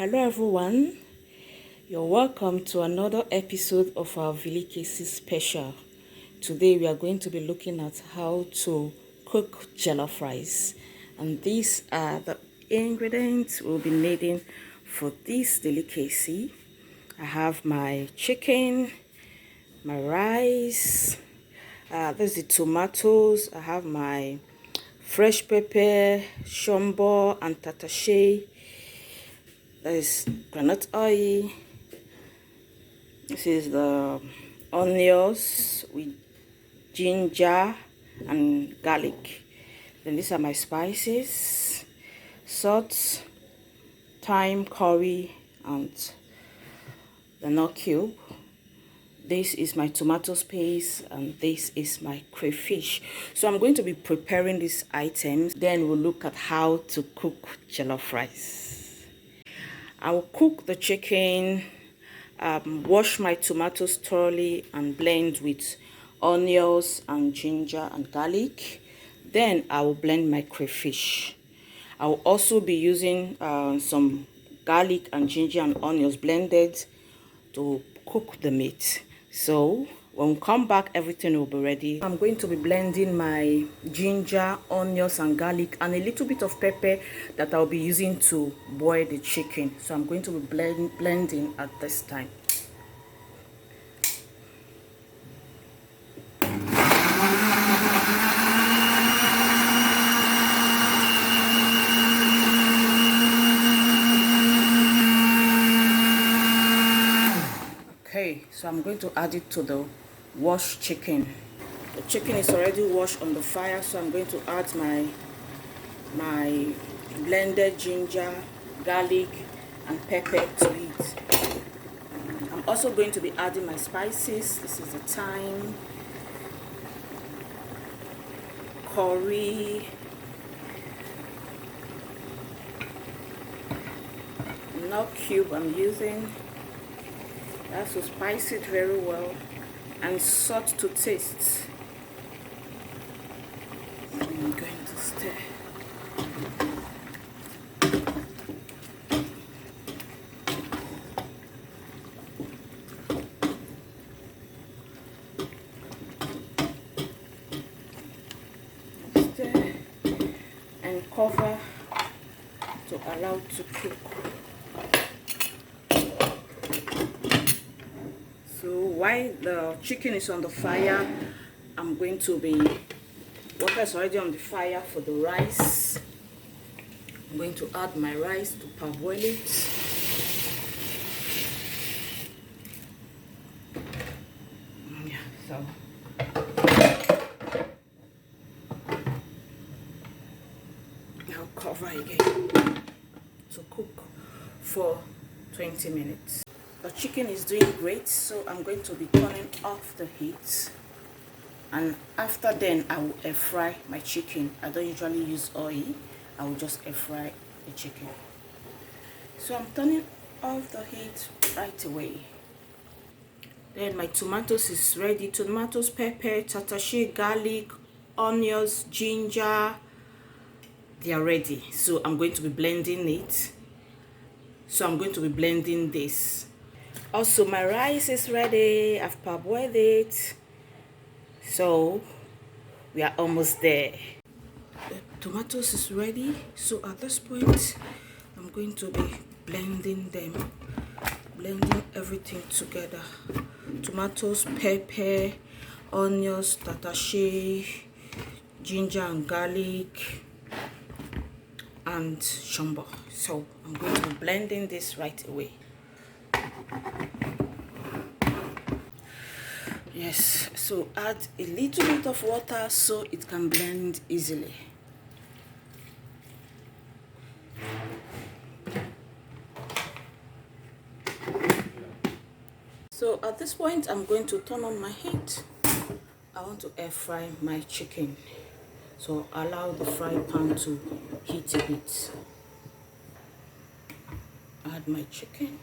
Hello everyone, you're welcome to another episode of our Veelicacies special. Today we are going to be looking at how to cook jollof rice, and these are the ingredients we'll be needing for this delicacy. I have my chicken, my rice, there's the tomatoes, I have my fresh pepper, shombo and tatashe. There's granite oil. This is the onions with ginger and garlic. Then these are my spices, salt, thyme, curry, and the nut cube. This is my tomato paste, and this is my crayfish. So I'm going to be preparing these items. Then we'll look at how to cook jollof rice. I will cook the chicken, wash my tomatoes thoroughly and blend with onions and ginger and garlic. Then I will blend my crayfish. I will also be using some garlic and ginger and onions blended to cook the meat. So when we come back, everything will be ready. I'm going to be blending my ginger, onions and garlic and a little bit of pepper that I'll be using to boil the chicken. So I'm going to be blending at this time. Okay, so I'm going to add it to the washed chicken. The chicken is already washed on the fire, so I'm going to add my blended ginger, garlic and pepper to it. I'm also going to be adding my spices. This is the thyme, curry, nut cube I'm using. That's to spice it very well, and salt to taste. I'm going to stir. Stir and cover to allow it to cook. So while the chicken is on the fire, I'm going to be, water is already on the fire for the rice. I'm going to add my rice to parboil it. Yeah, so I'll cover again to cook for 20 minutes. The chicken is doing great, so I'm going to be turning off the heat, and after then I will air fry my chicken. I don't usually use oil, I will just air fry the chicken. So I'm turning off the heat right away. Then my tomatoes is ready. Tomatoes, pepper, tatashe, garlic, onions, ginger, they are ready. So I'm going to be blending it. So I'm going to be blending this. Also, my rice is ready. I've parboiled it. So we are almost there. The tomatoes is ready. So at this point, I'm going to be blending them. Blending everything together. Tomatoes, pepper, onions, tatashe, ginger and garlic, and shombo. So I'm going to be blending this right away. Yes, so add a little bit of water so it can blend easily. So at this point, I'm going to turn on my heat. I want to air fry my chicken. So allow the fry pan to heat a bit. Add my chicken.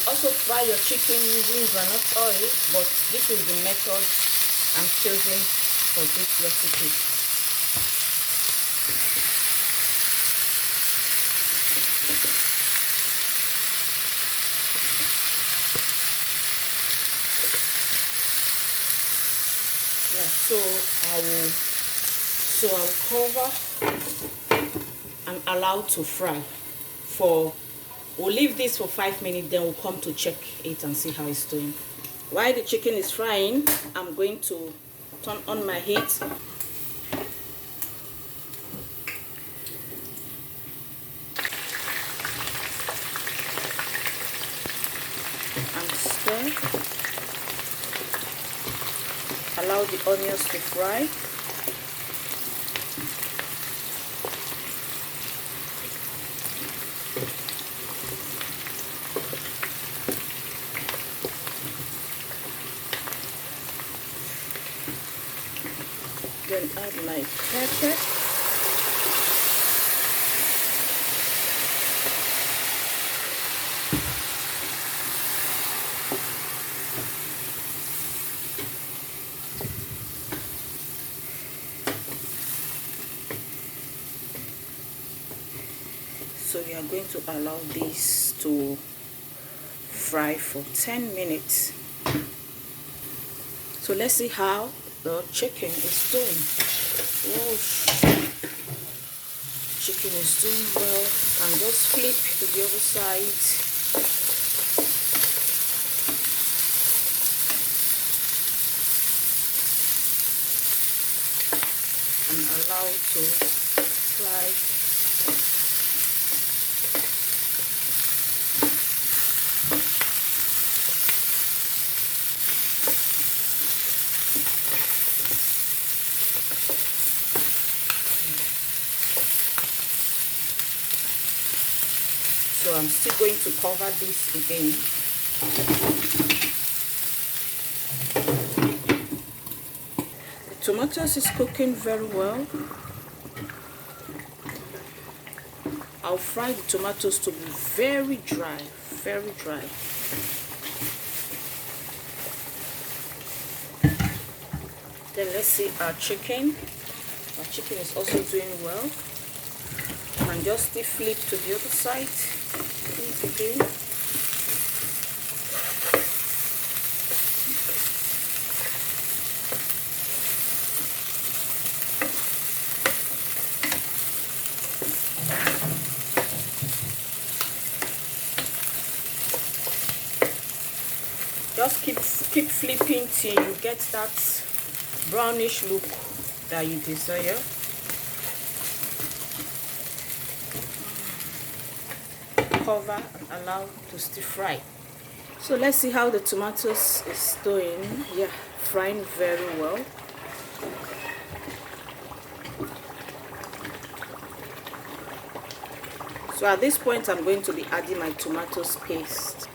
also fry your chicken using groundnut oil, but this is the method I'm choosing for this recipe. Yeah, I'll cover and allow to fry for, we'll leave this for 5 minutes, then we'll come to check it and see how it's doing. While the chicken is frying, I'm going to turn on my heat and stir. Allow the onions to fry. Then add my pepper. So we are going to allow this to fry for 10 minutes. So let's see how the chicken is doing. Oh, chicken is doing well. You can just flip to the other side. And allow to fry. So I'm still going to cover this again. The tomatoes is cooking very well. I'll fry the tomatoes to be very dry, very dry. Then let's see our chicken. Our chicken is also doing well. And just flip to the other side. Again. Just keep flipping till you get that brownish look that you desire. Cover and allow to stir fry. So let's see how the tomatoes is doing. Yeah, frying very well. So at this point I'm going to be adding my tomatoes paste.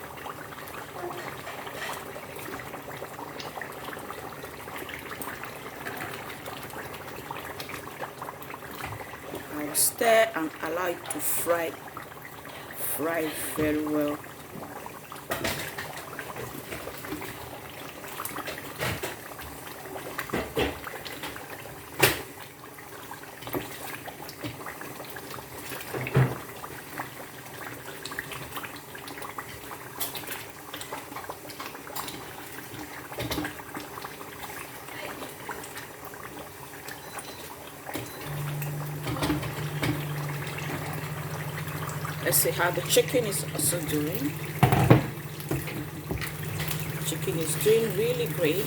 I'll stir and allow it to fry very well. Let's see how the chicken is also doing. Chicken is doing really great.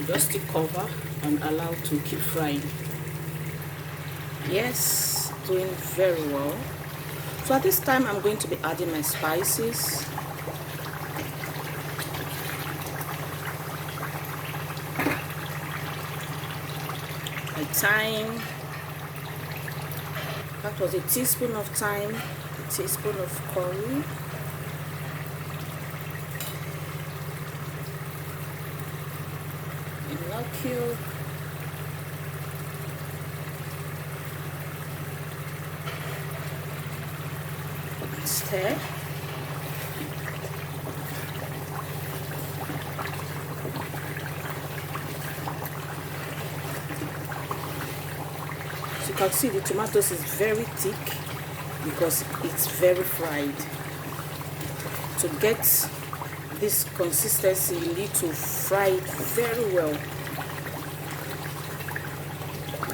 Just to cover and allow to keep frying. Yes, doing very well. So at this time I'm going to be adding my spices. Thyme, that was a teaspoon of thyme, a teaspoon of curry, you. Stir. As you can see, the tomatoes is very thick because it's very fried. To get this consistency, you need to fry it very well.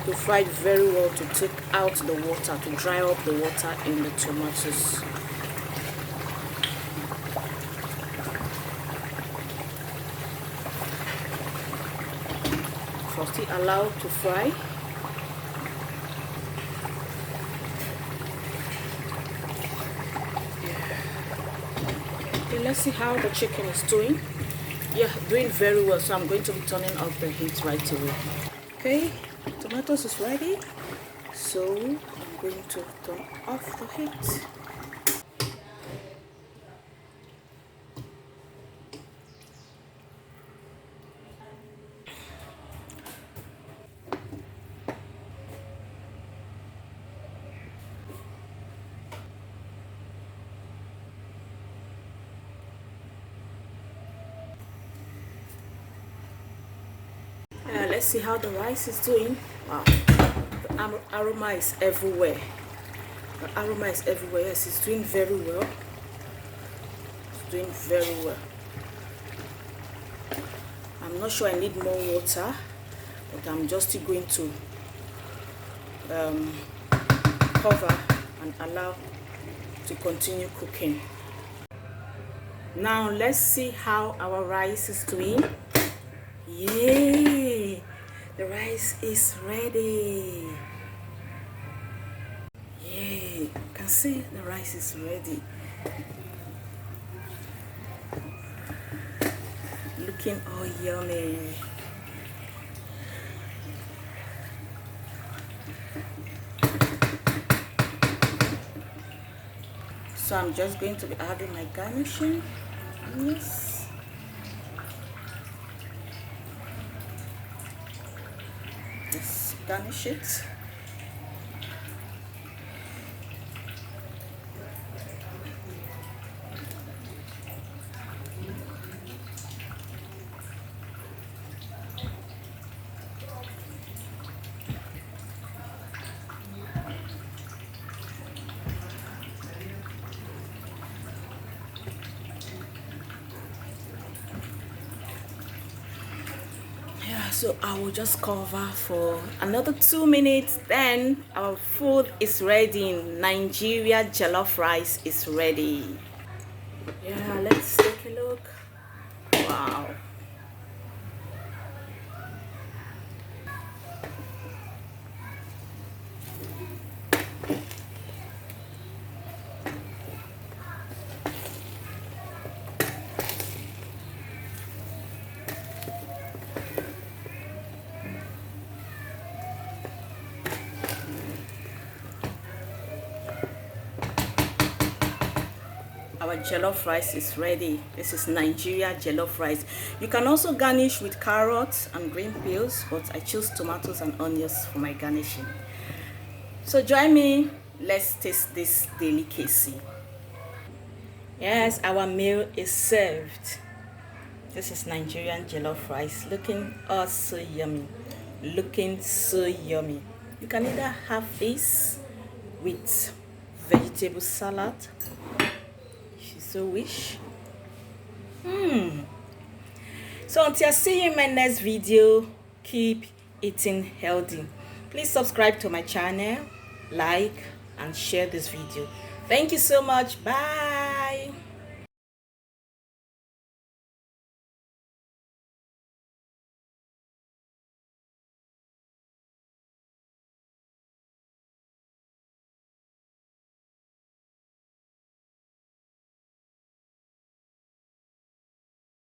To fry it very well to take out the water, to dry up the water in the tomatoes. First, allow to fry. Okay, let's see how the chicken is doing. Yeah, doing very well. So I'm going to be turning off the heat right away. Okay, tomatoes is ready. So I'm going to turn off the heat. Let's see how the rice is doing. Wow, the aroma is everywhere. The aroma is everywhere. Yes, it's doing very well. It's doing very well. I'm not sure I need more water, but I'm just going to cover and allow to continue cooking. Now let's see how our rice is doing. Yay! The rice is ready. Yay! You can see the rice is ready. Looking all yummy. So I'm just going to be adding my garnishing. Yes. Just garnish it. So I will just cover for another 2 minutes, then our food is ready. Nigerian jollof rice is ready. Yeah, let's take a look. Wow. Our jollof rice is ready. This is Nigeria jollof rice. You can also garnish with carrots and green peas, but I choose tomatoes and onions for my garnishing. So join me. Let's taste this delicacy. Yes, our meal is served. This is Nigerian jollof rice. Looking so yummy. Looking so yummy. You can either have this with vegetable salad, so wish. So until I see you in my next video, keep eating healthy. Please subscribe to my channel, like and share this video. Thank you so much. Bye.